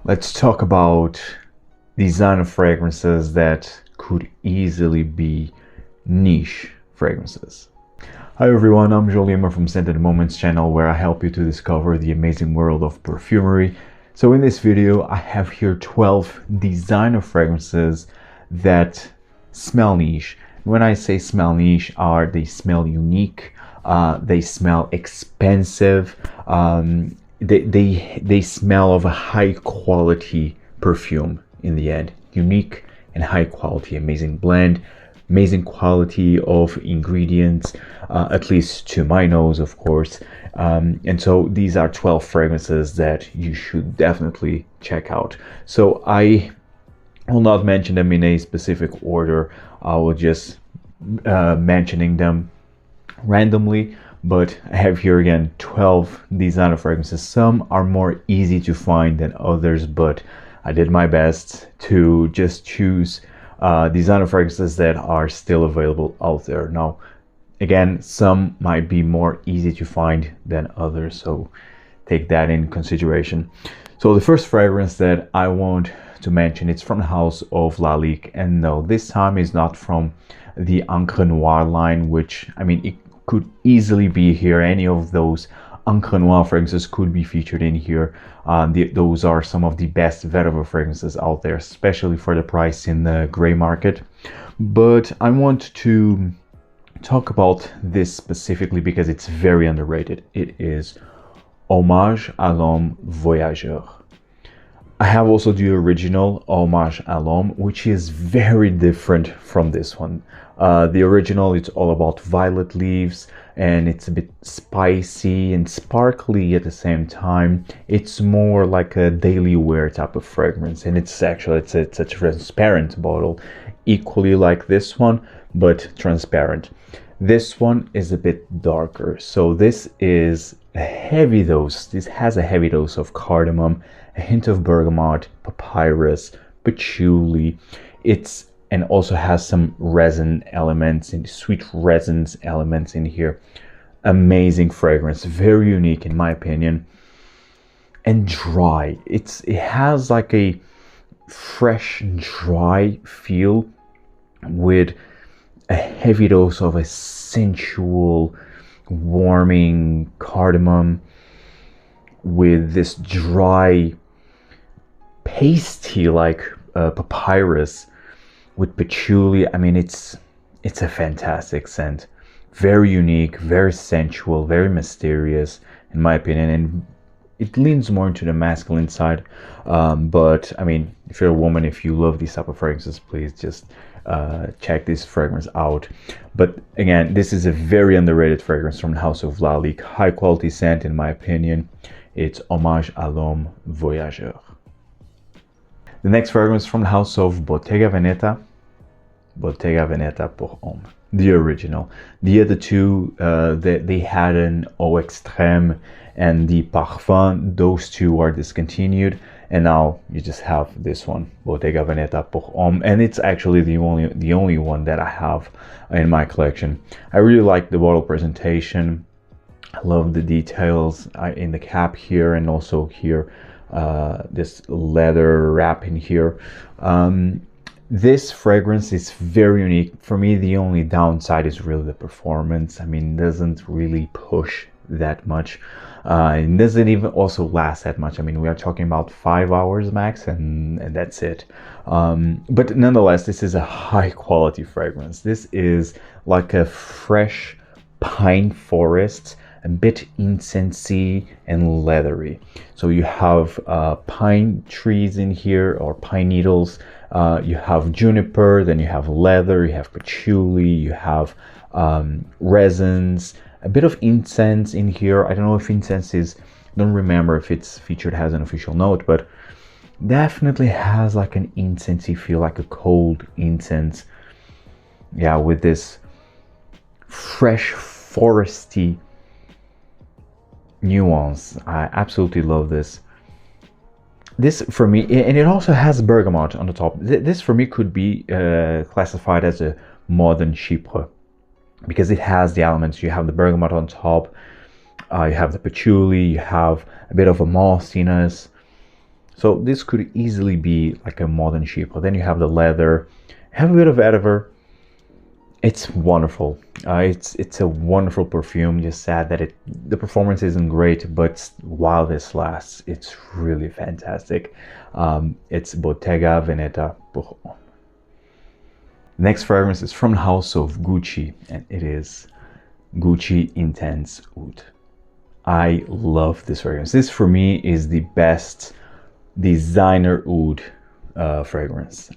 Let's talk about designer fragrances that could easily be niche fragrances. Hi everyone, I'm Guerlain from Scented Moments channel, where I help you to discover the amazing world of perfumery. So in this video I have here 12 designer fragrances that smell niche. When I say smell niche, they smell unique, they smell expensive, they smell of a high quality perfume in the end. Unique and high quality, amazing blend, amazing quality of ingredients, at least to my nose, of course. And so these are 12 fragrances that you should definitely check out. So I will not mention them in a specific order. I will just mentioning them randomly, but I have here again 12 designer fragrances. Some are more easy to find than others, but I did my best to just choose designer fragrances that are still available out there. Now, again, some might be more easy to find than others, so take that in consideration. So the first fragrance that I want to mention, it's from the house of Lalique, and no, this time is not from the Encre Noire line, which, I mean, it could easily be here. Any of those Encre Noire fragrances could be featured in here. Those are some of the best vetiver fragrances out there, especially for the price in the gray market. But I want to talk about this specifically because it's very underrated. It is Hommage à l'Homme Voyageur. I have also the original Hommage à l'Homme, which is very different from this one. The original, it's all about violet leaves, and it's a bit spicy and sparkly at the same time. It's more like a daily wear type of fragrance, and it's a transparent bottle, equally like this one, but transparent. This one is a bit darker, so this is a heavy dose. This has a heavy dose of cardamom, a hint of bergamot, papyrus, patchouli. And also has some resin elements, and sweet resins elements in here. Amazing fragrance, very unique in my opinion, and dry. It has like a fresh, dry feel with a heavy dose of a sensual, warming cardamom with this dry, pasty like papyrus with patchouli. I mean, it's a fantastic scent, very unique, very sensual, very mysterious in my opinion, and it leans more into the masculine side. But I mean, if you're a woman, if you love these type of fragrances, please just check this fragrance out. But again, this is a very underrated fragrance from the house of Lalique. High quality scent in my opinion. It's Hommage à l'Homme Voyageur. The next fragrance from the house of Bottega Veneta. Bottega Veneta pour Homme, the original. The other two, they had an Eau Extrême and the Parfum. Those two are discontinued, and now you just have this one, Bottega Veneta pour Homme, and it's actually the only one that I have in my collection. I really like the bottle presentation. I love the details in the cap here, and also here, this leather wrap in here. This fragrance is very unique. For me, the only downside is really the performance. I mean, it doesn't really push that much. It doesn't even also last that much. I mean, we are talking about 5 hours max, and that's it. But nonetheless, this is a high quality fragrance. This is like a fresh pine forest, a bit incensey and leathery. So you have pine trees in here, or pine needles. You have juniper, then you have leather, you have patchouli, you have resins, a bit of incense in here. I don't know if incense is, don't remember if it's featured as an official note, but definitely has like an incensey feel, like a cold incense. Yeah, with this fresh foresty nuance. I absolutely love this. This for me, and it also has bergamot on the top. This for me could be classified as a modern chypre, because it has the elements. You have the bergamot on top, you have the patchouli, you have a bit of a mossiness, So this could easily be like a modern chypre. Then you have the leather, have a bit of vetiver. It's wonderful. It's a wonderful perfume. Just sad that the performance isn't great, but while this lasts, it's really fantastic. It's Bottega Veneta pour Homme. Next fragrance is from the house of Gucci, and it is Gucci Intense Oud. I love this fragrance. This for me is the best designer oud fragrance.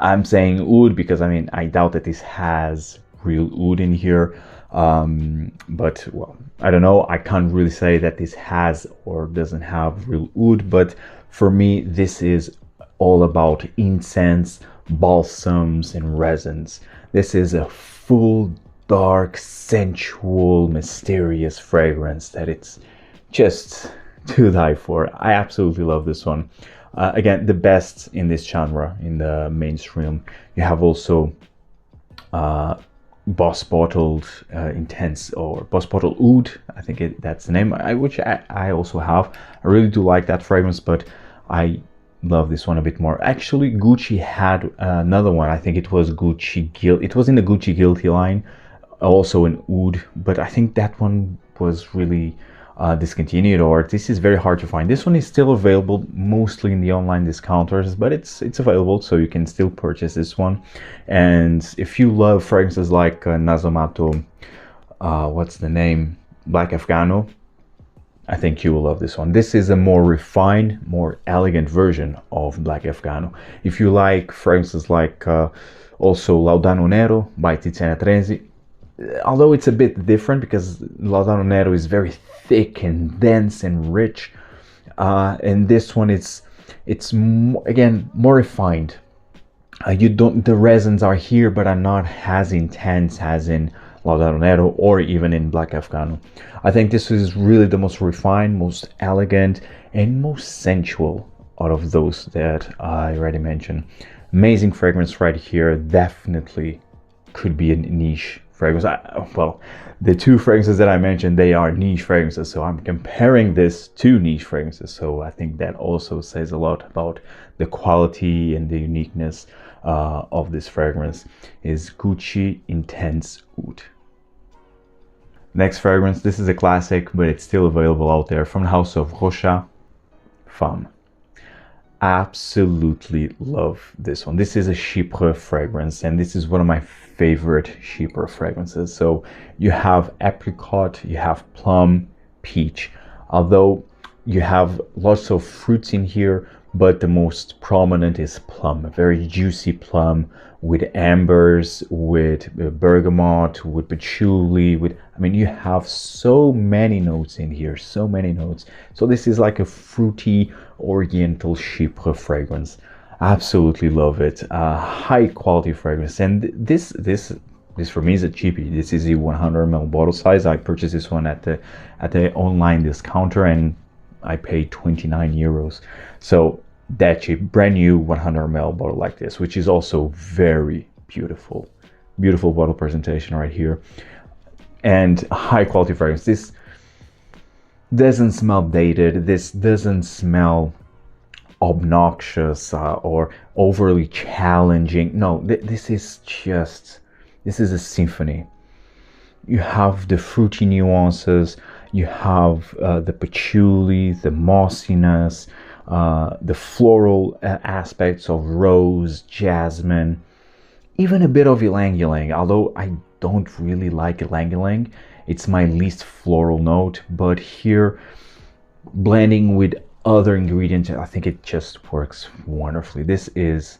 I'm saying oud because I doubt that this has real oud in here, but well, I don't know. I can't really say that this has or doesn't have real oud, but for me this is all about incense, balsams, and resins. This is a full, dark, sensual, mysterious fragrance that it's just to die for. I absolutely love this one. Again, the best in this genre, in the mainstream. You have also Boss Bottled Intense, or Boss Bottled Oud, I think that's the name, which I also have. I really do like that fragrance, but I love this one a bit more. Actually, Gucci had another one. I think it was Gucci Guilty. It was in the Gucci Guilty line, also an oud, but I think that one was really discontinued, or this is very hard to find. This one is still available mostly in the online discounters, but it's available, so you can still purchase this one. And if you love fragrances like Nasomatto, what's the name, Black Afghano, I think you will love this one. This is a more refined, more elegant version of Black Afghano. If you like fragrances like also Laudano Nero by Tiziana Trenzi, although it's a bit different because Laudano Nero is very thick and dense and rich, and this one again more refined. The resins are here, but are not as intense as in Laudano Nero or even in Black Afghano. I think this is really the most refined, most elegant, and most sensual out of those that I already mentioned. Amazing fragrance right here. Definitely could be a niche fragrance. Well, the two fragrances that I mentioned, they are niche fragrances, so I'm comparing this to niche fragrances, so I think that also says a lot about the quality and the uniqueness of this fragrance. Is Gucci Intense Oud. Next fragrance, this is a classic, but it's still available out there, from the house of Rochas Femme. Absolutely love this one. This is a chypre fragrance, and this is one of my favorite chypre fragrances. So you have apricot, you have plum, peach, although you have lots of fruits in here, but the most prominent is plum, a very juicy plum with ambers, with bergamot, with patchouli, you have so many notes in here, so many notes. So this is like a fruity oriental chypre fragrance. Absolutely love it. High quality fragrance, and this for me is a cheapie. This is a 100 ml bottle size. I purchased this one at the online discounter, and I paid 29 euros. So that cheap, brand new 100 ml bottle like this, which is also very beautiful. Beautiful bottle presentation right here, and high quality fragrance. This doesn't smell dated. This doesn't smell obnoxious or overly challenging. No, this is a symphony. You have the fruity nuances, you have the patchouli, the mossiness, the floral aspects of rose, jasmine, even a bit of ylang ylang, although I don't really like ylang ylang. It's my least floral note, but here, blending with other ingredients, I think it just works wonderfully. This is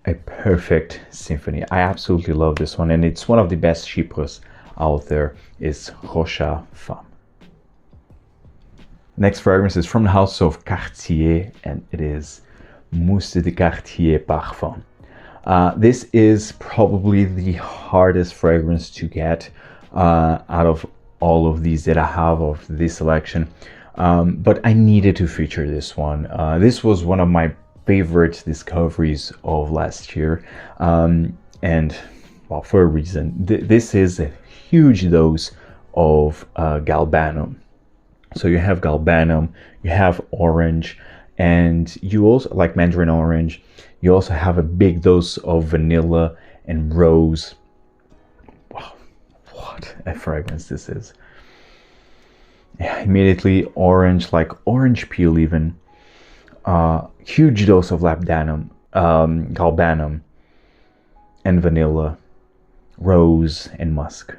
a perfect symphony. I absolutely love this one, and it's one of the best chypres out there. Is Rochas Femme. Next fragrance is from the house of Cartier, and it is Mousse de Cartier Parfum. This is probably the hardest fragrance to get out of all of these that I have of this selection. But I needed to feature this one. This was one of my favorite discoveries of last year, and well, for a reason. This is a huge dose of galbanum. So you have galbanum, you have orange, and you also like mandarin orange. You also have a big dose of vanilla and rose. Wow, what a fragrance this is. Yeah, immediately orange, like orange peel even. Huge dose of labdanum, galbanum, and vanilla, rose, and musk.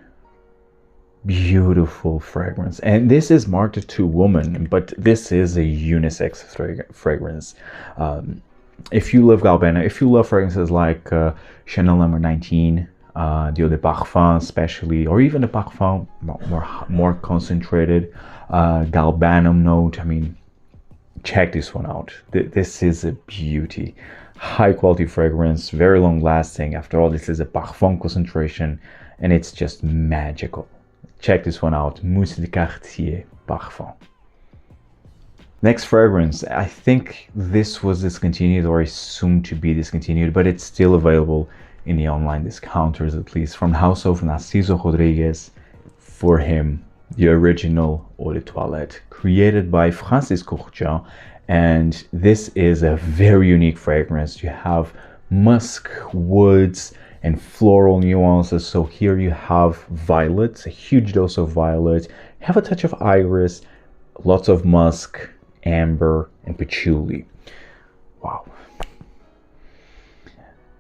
Beautiful fragrance. And this is marketed to women, but this is a unisex fragrance. If you love galbanum, if you love fragrances like Chanel No. 19, Dior de Parfum especially, or even the Parfum more concentrated galbanum note, I mean, check this one out. This is a beauty. High quality fragrance, very long lasting. After all, this is a Parfum concentration, and it's just magical. Check this one out. Mousse de Cartier Parfum. Next fragrance, I think this was discontinued or is soon to be discontinued, but it's still available in the online discounters, at least, from House of Narciso Rodriguez. For him, the original Eau de Toilette, created by Francis Courtin, and this is a very unique fragrance. You have musk, woods, and floral nuances. So here you have violets, a huge dose of violet, you have a touch of iris, lots of musk, amber, and patchouli. Wow.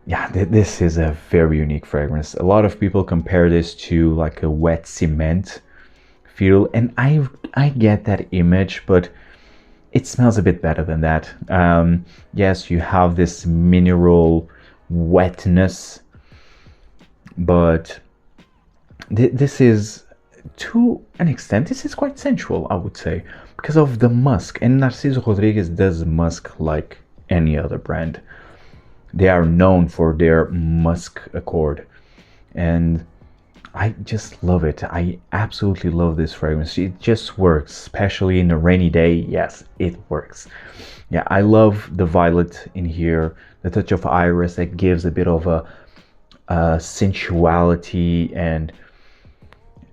Yeah, this is a very unique fragrance. A lot of people compare this to like a wet cement feel, and I get that image, but it smells a bit better than that. Yes, you have this mineral wetness, but this is, to an extent, this is quite sensual, I would say, because of the musk. And Narciso Rodriguez does musk like any other brand. They are known for their musk accord, and I just love it. I absolutely love this fragrance. It just works, especially in a rainy day. Yes, it works. Yeah, I love the violet in here, the touch of iris that gives a bit of a sensuality, and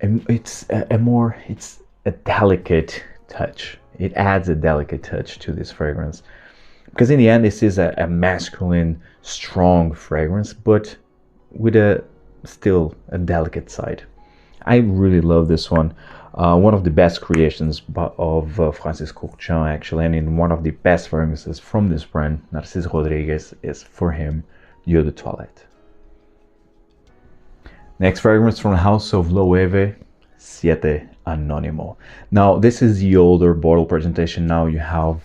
it's it's a delicate touch. It adds a delicate touch to this fragrance, because in the end this is a masculine, strong fragrance, but with still a delicate side. I really love this one. One of the best creations of Francis Courtin, actually, and in one of the best fragrances from this brand, Narciso Rodriguez, is for him Eau de Toilette. Next fragrance from the house of Loewe, Siete Anonimo. Now this is the older bottle presentation. Now you have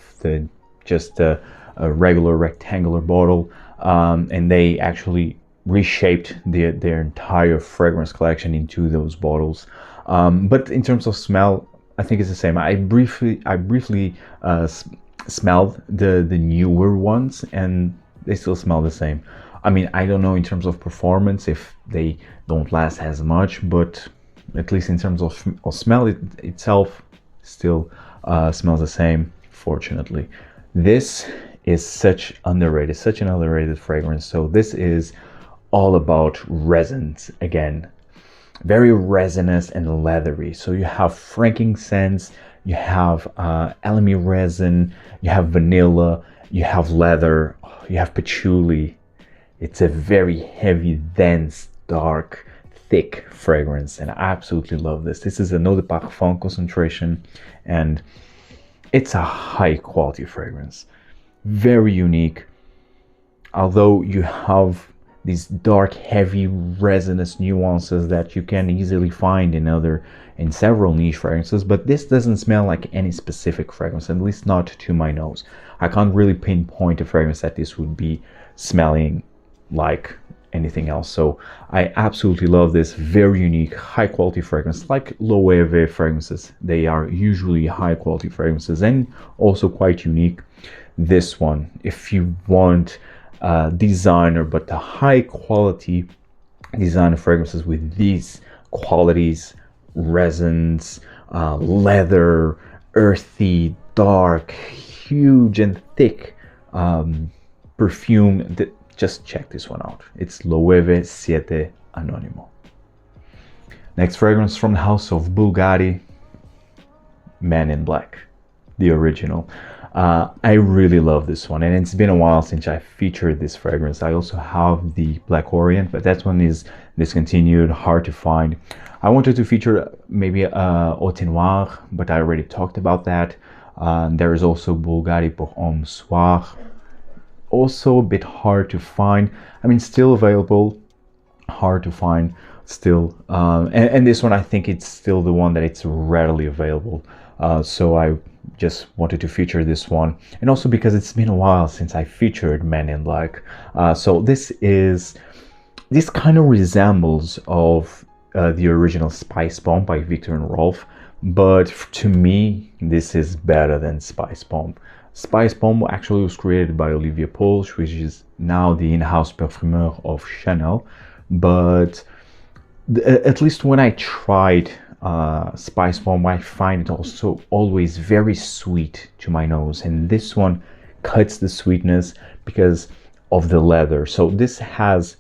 just a regular rectangular bottle, and they actually reshaped their entire fragrance collection into those bottles. But in terms of smell, I think it's the same. I briefly smelled the newer ones, and they still smell the same. I mean, I don't know in terms of performance if they don't last as much, but at least in terms of smell itself, still smells the same, fortunately. This is such an underrated fragrance. So this is all about resins again. Very resinous and leathery. So you have frankincense, you have elemi resin, you have vanilla, you have leather, you have patchouli. It's a very heavy, dense, dark, thick fragrance, and I absolutely love this. This is an Eau de Parfum concentration, and it's a high quality fragrance. Very unique. Although you have these dark, heavy, resinous nuances that you can easily find in several niche fragrances, but this doesn't smell like any specific fragrance, at least not to my nose. I can't really pinpoint a fragrance that this would be smelling like anything else. So I absolutely love this very unique, high quality fragrance. Like Loewe fragrances, they are usually high quality fragrances and also quite unique. This one, if you want designer, but the high quality designer fragrances with these qualities, resins, leather, earthy, dark, huge and thick perfume, just check this one out. It's Loewe Siete Anonimo. Next fragrance from the house of Bvlgari Man in Black, the original. I really love this one, and it's been a while since I featured this fragrance. I also have the Black Orient, but that one is discontinued, hard to find. I wanted to feature maybe Haute Noir, but I already talked about that. There is also Bvlgari pour Homme Soir, also a bit hard to find. I mean, still available, hard to find still. And this one, I think it's still the one that it's readily available. So I just wanted to feature this one, and also because it's been a while since I featured Man in Black. So this kind of resembles of the original Spice Bomb by Viktor and Rolf, but to me this is better than Spice Bomb. Spice Bomb actually was created by Olivia Polch, which is now the in-house parfumeur of Chanel, but at least when I tried Spice Bomb, I find it also always very sweet to my nose, and this one cuts the sweetness because of the leather. So this has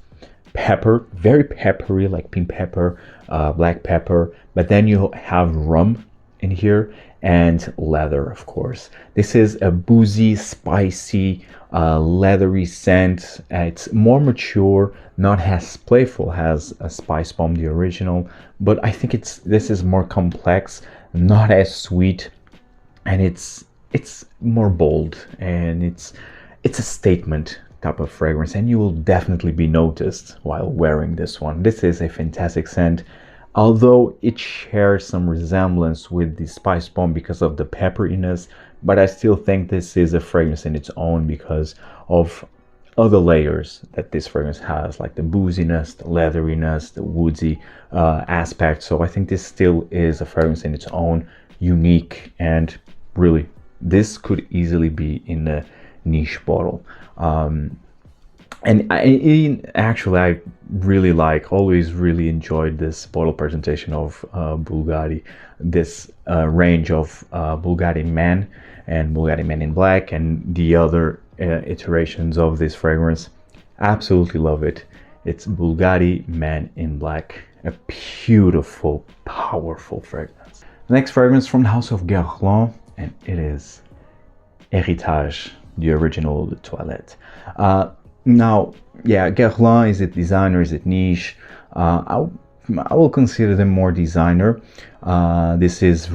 pepper, very peppery, like pink pepper, black pepper, but then you have rum in here and leather, of course. This is a boozy, spicy, leathery scent. It's more mature, not as playful as a Spice Bomb, the original, but I think this is more complex, not as sweet, and it's more bold, and it's a statement type of fragrance, and you will definitely be noticed while wearing this one. This is a fantastic scent, although it shares some resemblance with the Spice Bomb because of the pepperiness, but I still think this is a fragrance in its own because of other layers that this fragrance has, like the booziness, the leatheriness, the woodsy aspect. So I think this still is a fragrance in its own, unique, and really, this could easily be in a niche bottle. And I really always really enjoyed this bottle presentation of Bvlgari, this range of Bvlgari Man and Bvlgari Man in Black, and the other iterations of this fragrance. Absolutely love it. It's Bvlgari Man in Black, a beautiful, powerful fragrance. The next fragrance from the house of Guerlain, and it is Heritage, the original Eau de Toilette. Now, yeah, Guerlain, is it designer, is it niche? I will consider them more designer. This is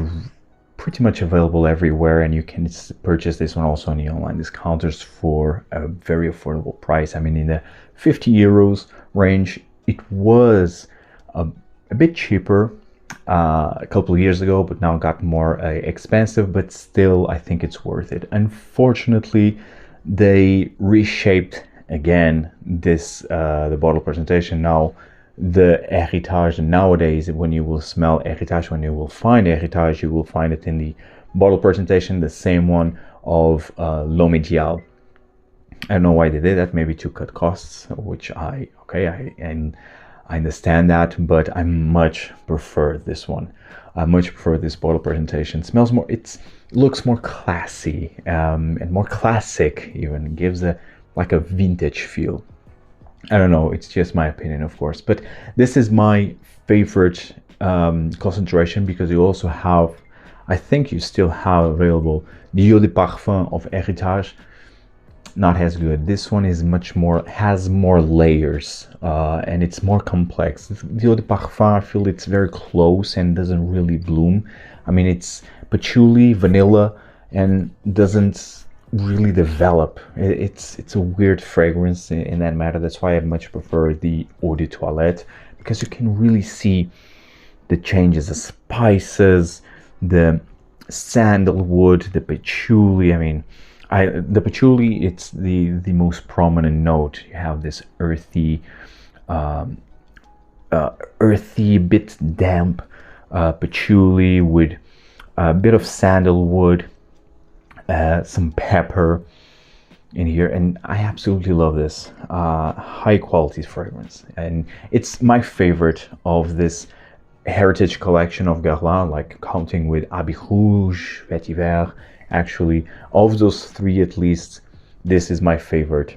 pretty much available everywhere, and you can purchase this one also on the online discounters for a very affordable price. I mean, in the 50 euros range. It was a bit cheaper a couple of years ago, but now got more expensive, but still I think it's worth it. Unfortunately, they reshaped again this the bottle presentation. Now the Heritage nowadays, when you will smell Heritage, when you will find Heritage, you will find it in the bottle presentation, the same one of L'Homme. I don't know why they did that, maybe to cut costs, which I understand that, but I much prefer this one. I much prefer this bottle presentation. It smells more, it looks more classy and more classic even, gives like a vintage feel. I don't know, it's just my opinion, of course, but this is my favorite concentration, because you also have, I think you still have available the Eau de Parfum of Heritage. Not as good. This one is much more, has more layers, and it's more complex. The Eau de Parfum, I feel it's very close and doesn't really bloom. I mean, it's patchouli, vanilla, and doesn't really develop. It's a weird fragrance in that matter. That's why I much prefer the Eau de Toilette, because you can really see the changes, the spices, the sandalwood, the patchouli. I mean, the patchouli, it's the most prominent note. You have this earthy, bit damp patchouli with a bit of sandalwood, some pepper in here, and I absolutely love this high quality fragrance, and it's my favorite of this heritage collection of Guerlain, like counting with Habit Rouge, Vetiver. Actually, of those three, at least, this is my favorite.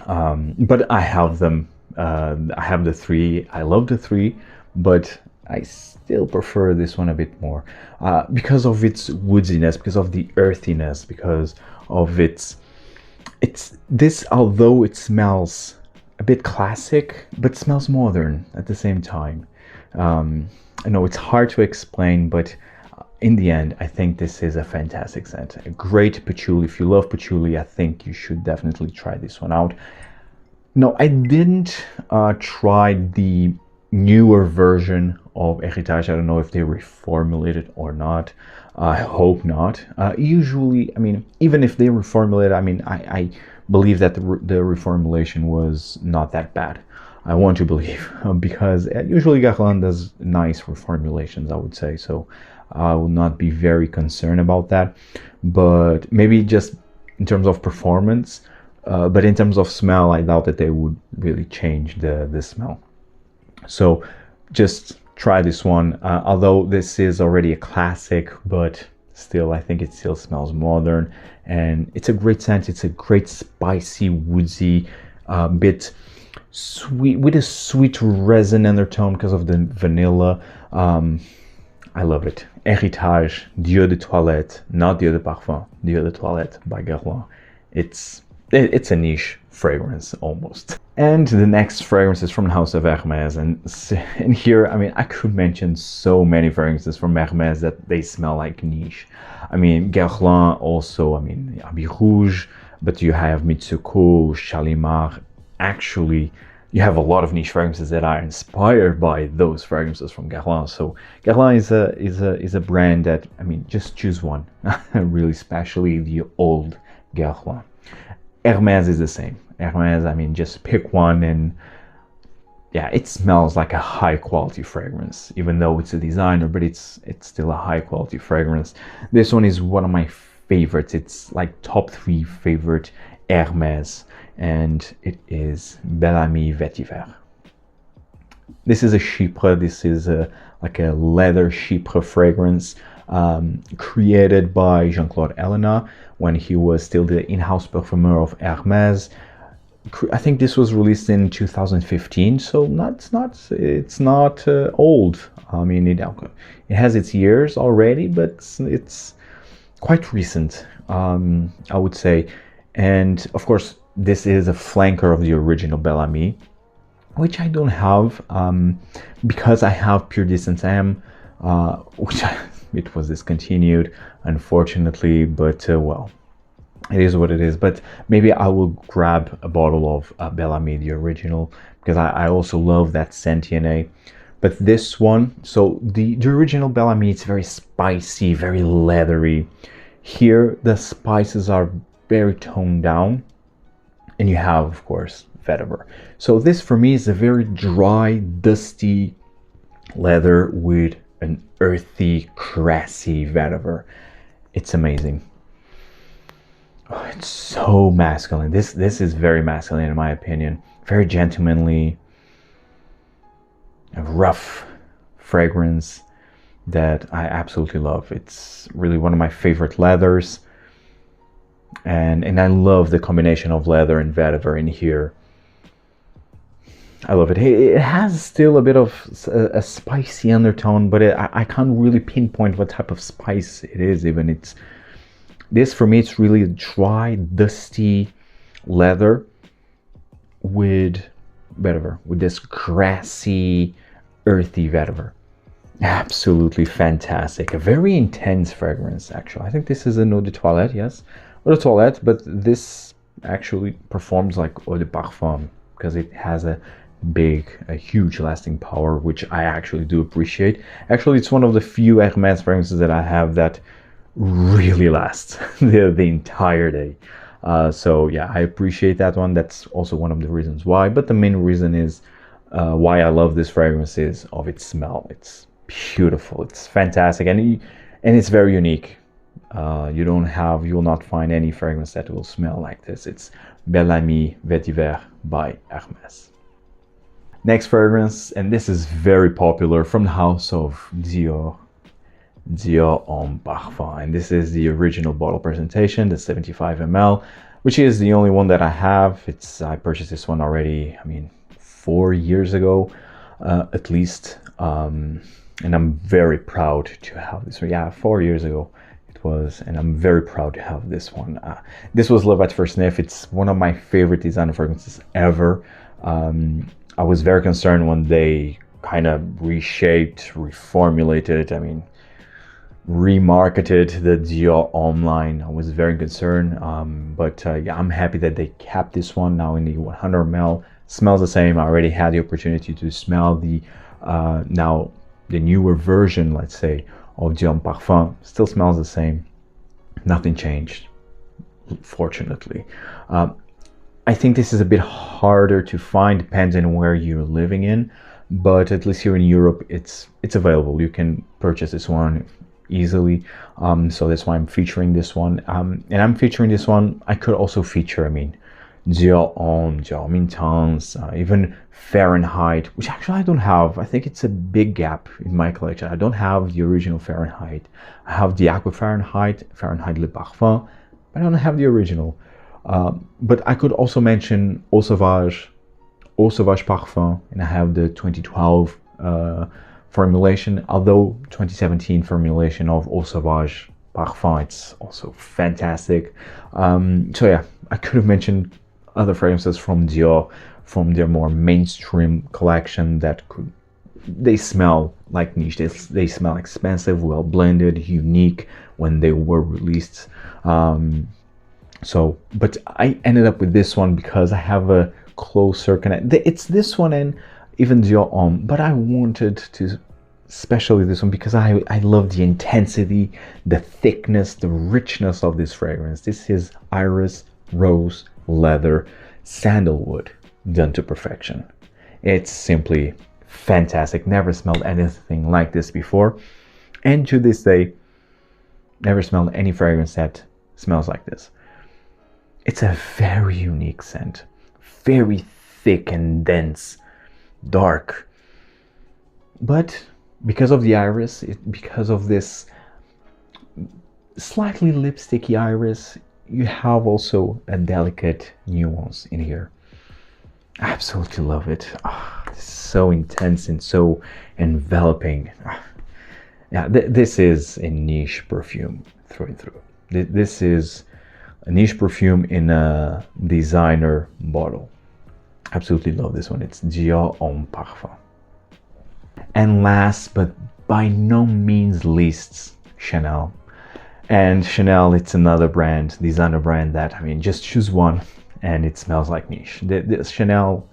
But I have them. I have the three. I love the three, but I still prefer this one a bit more because of its woodiness, because of the earthiness, because of its this, although it smells a bit classic, but smells modern at the same time. I know it's hard to explain, but in the end, I think this is a fantastic scent. A great patchouli. If you love patchouli, I think you should definitely try this one out. No, I didn't try the newer version of Heritage. I don't know if they reformulated or not. I hope not. Usually, I mean, even if they reformulate, I mean, I believe that the reformulation was not that bad. I want to believe because usually Guerlain does nice reformulations, I would say. So I will not be very concerned about that. But maybe just in terms of performance, but in terms of smell, I doubt that they would really change the smell. So just try this one. Although this is already a classic, but still, I think it still smells modern. And it's a great scent. It's a great spicy, woodsy, bit sweet, with a sweet resin undertone because of the vanilla. I love it. Heritage, Dior de Toilette, not Dior de Parfum, Dior de Toilette by Guerlain. It's a niche fragrance almost. And the next fragrance is from the house of Hermès, and here, I mean, I could mention so many fragrances from Hermès that they smell like niche. I mean, Guerlain also, I mean, Habit Rouge, but you have Mitsuko, Shalimar. Actually, you have a lot of niche fragrances that are inspired by those fragrances from Guerlain. So Guerlain is a brand that, I mean, just choose one, really, especially the old Guerlain. Hermès is the same. Hermès, I mean, just pick one, and yeah, it smells like a high quality fragrance, even though it's a designer, but it's still a high quality fragrance. This one is one of my favorites. It's like top 3 favorite Hermès, and it is Bel Ami Vetiver. This is a chypre. This is like a leather chypre fragrance created by Jean-Claude Ellena when he was still the in-house perfumer of Hermès. I think this was released in 2015, so it's not old. I mean, it has its years already, but it's quite recent, I would say. And of course, this is a flanker of the original Bel Ami, which I don't have because I have Pure Distance M, which it was discontinued, unfortunately. But well, it is what it is. But maybe I will grab a bottle of Bel Ami, the original, because I also love that Sentiene. But this one, so the original Bel Ami, it's very spicy, very leathery. Here, the spices are very toned down. And you have, of course, vetiver. So this for me is a very dry, dusty leather with an earthy, grassy vetiver. It's amazing. Oh, it's so masculine. This is very masculine in my opinion. Very gentlemanly, a rough fragrance that I absolutely love. It's really one of my favorite leathers. And I love the combination of leather and vetiver in here. I love it. It has still a bit of a spicy undertone, but I can't really pinpoint what type of spice it is. Even this for me, it's really a dry, dusty leather with vetiver, with this grassy, earthy vetiver. Absolutely fantastic. A very intense fragrance, actually. I think this is an eau de toilette, yes. Eau de toilette, but this actually performs like eau de parfum because it has a huge lasting power, which I actually do appreciate. Actually, it's one of the few Hermès fragrances that I have that really lasts the entire day. So yeah, I appreciate that one. That's also one of the reasons why. But the main reason is why I love this fragrance is of its smell. It's beautiful. It's fantastic, and it's very unique. You will not find any fragrance that will smell like this. It's Bel Ami Vetiver by Hermès. Next fragrance, and this is very popular, from the house of Dior, Dior Homme Parfum. And this is the original bottle presentation, the 75 ml, which is the only one that I have. I purchased this one already, I mean, 4 years ago. at least. And I'm very proud to have this. Yeah, 4 years ago it was, and I'm very proud to have this one. This was Love at First Sniff. It's one of my favorite designer fragrances ever. I was very concerned when they kind of reshaped, reformulated, remarketed the Dior Homme line. I was very concerned, but yeah, I'm happy that they kept this one now in the 100 ml. Smells the same. I already had the opportunity to smell the now the newer version, let's say, of Dior Parfum. Still smells the same. Nothing changed, fortunately. I think this is a bit harder to find, depending on where you're living in, but at least here in Europe, it's available. You can purchase this one easily, so that's why I'm featuring this one. And I'm featuring this one. I could also feature, Dior Homme, Dior Intense, even Fahrenheit, which actually I don't have. I think it's a big gap in my collection. I don't have the original Fahrenheit. I have the Aqua Fahrenheit, Fahrenheit Le Parfum, but I don't have the original. But I could also mention Eau Sauvage Parfum, and I have the 2012 formulation, although 2017 formulation of Eau Sauvage Parfum, it's also fantastic. So yeah, I could have mentioned other fragrances from Dior, from their more mainstream collection they smell like niche, they smell expensive, well blended, unique when they were released. But I ended up with this one because I have a closer connect. It's this one and even Dior Homme, but I wanted to, especially this one, because I love the intensity, the thickness, the richness of this fragrance. This is iris, rose, leather, sandalwood done to perfection. It's simply fantastic. Never smelled anything like this before, and to this day, never smelled any fragrance that smells like this. It's a very unique scent, very thick and dense, dark. But because of the iris, because of this slightly lipsticky iris, you have also a delicate nuance in here. I absolutely love it. It's so intense and so enveloping. Yeah, this is a niche perfume through and through. This is a niche perfume in a designer bottle. Absolutely love this one. It's Dior Homme Parfum. And last but by no means least, Chanel. And Chanel, it's another brand, designer brand that, just choose one and it smells like niche. This Chanel,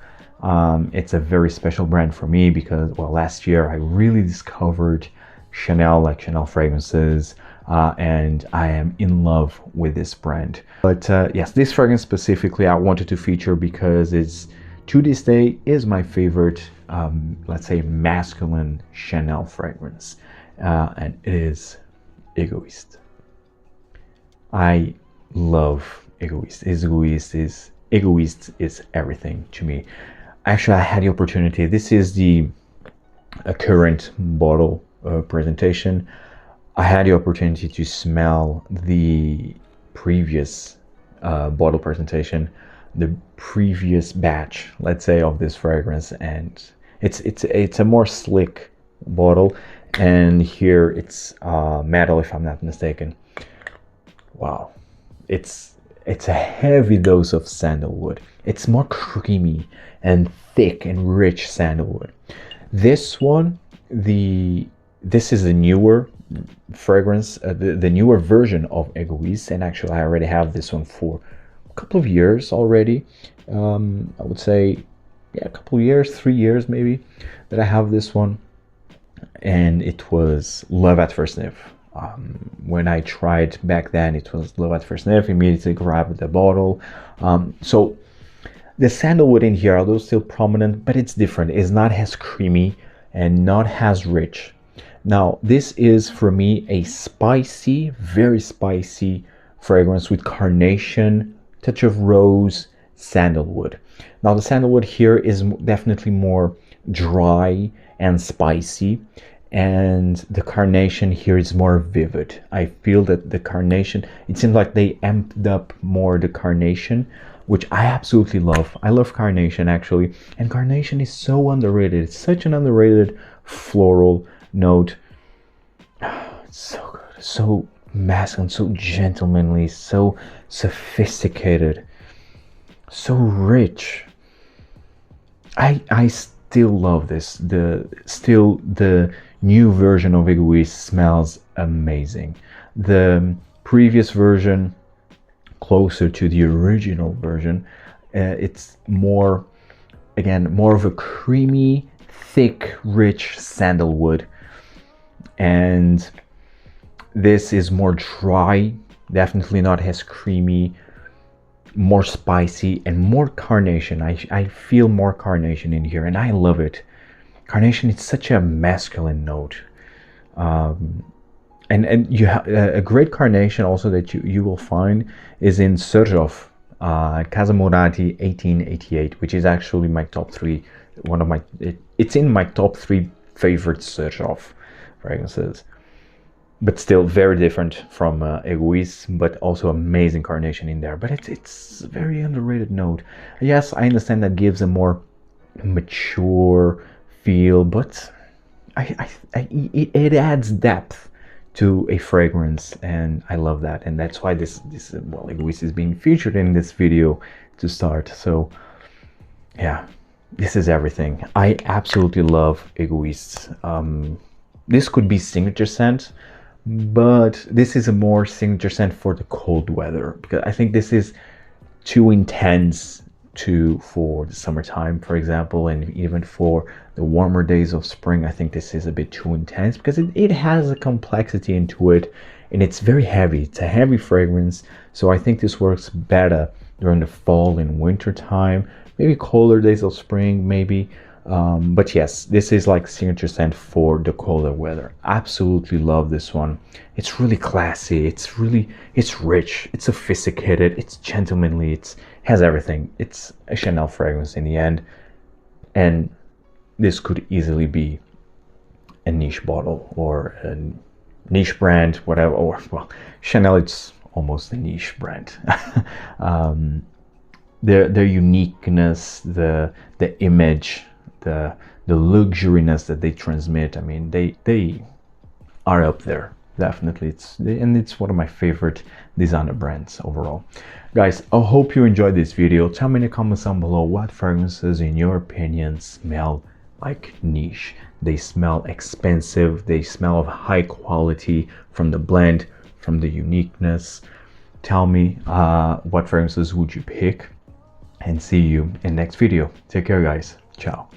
it's a very special brand for me because, well, last year I really discovered Chanel, like Chanel fragrances, and I am in love with this brand. But yes, this fragrance specifically I wanted to feature because it's, to this day, is my favorite, let's say, masculine Chanel fragrance, and it is Égoiste. I love Égoiste. Égoiste is everything to me. Actually, I had the opportunity. This is the current bottle presentation. I had the opportunity to smell the previous bottle presentation, the previous batch, let's say, of this fragrance, and it's a more slick bottle, and here it's metal, if I'm not mistaken. Wow, it's a heavy dose of sandalwood. It's more creamy and thick and rich sandalwood. This one, this is a newer fragrance, the newer version of Égoiste, and actually I already have this one for a couple of years already. I would say, yeah, a couple of years, 3 years maybe, that I have this one, and it was love at first sniff. When I tried back then, it was love at first sniff. Immediately grabbed the bottle. So the sandalwood in here, although still prominent, but it's different. It's not as creamy and not as rich. Now, this is for me a spicy, very spicy fragrance with carnation, touch of rose, sandalwood. Now, the sandalwood here is definitely more dry and spicy, and the carnation here is more vivid. I feel that the carnation, it seems like they amped up more the carnation which I absolutely love. I love Carnation actually, and Carnation is so underrated. It's such an underrated floral note. It's so good, so masculine, so gentlemanly, so sophisticated, so rich. I still love this. The new version of Égoiste smells amazing. The previous version, closer to the original version, it's more, again, more of a creamy, thick, rich sandalwood, and this is more dry, definitely not as creamy, more spicy, and more carnation. I feel more carnation in here, and I love it. Carnation is such a masculine note. And you have a great carnation also that you will find is in Serjoff, Casa Morati 1888, which is actually my top three. It's in my top three favorite Serjoff fragrances, but still very different from Égoiste, but also amazing carnation in there. But it's a very underrated note. Yes, I understand that gives a more mature feel, but it adds depth to a fragrance, and I love that, and that's why this Égoiste is being featured in this video to start. So yeah, this is everything. I absolutely love Égoiste. This could be signature scent, but this is a more signature scent for the cold weather, because I think this is too intense for the summertime, for example, and even for the warmer days of spring. I think this is a bit too intense because it has a complexity into it, and it's very heavy. It's a heavy fragrance, so I think this works better during the fall and winter time, maybe colder days of spring, maybe. But yes, this is like signature scent for the colder weather. Absolutely love this one. It's really classy. It's rich. It's sophisticated. It's gentlemanly. It has everything. It's a Chanel fragrance in the end, and this could easily be a niche bottle or a niche brand, whatever. Or well, Chanel, it's almost a niche brand. Their uniqueness, the image, the luxuriness that they transmit. I mean, they are up there, definitely. It's one of my favorite designer brands overall. Guys, I hope you enjoyed this video. Tell me in the comments down below what fragrances in your opinion smell like niche. They smell expensive, they smell of high quality from the blend, from the uniqueness. Tell me what fragrances would you pick, and see you in the next video. Take care, guys. Ciao.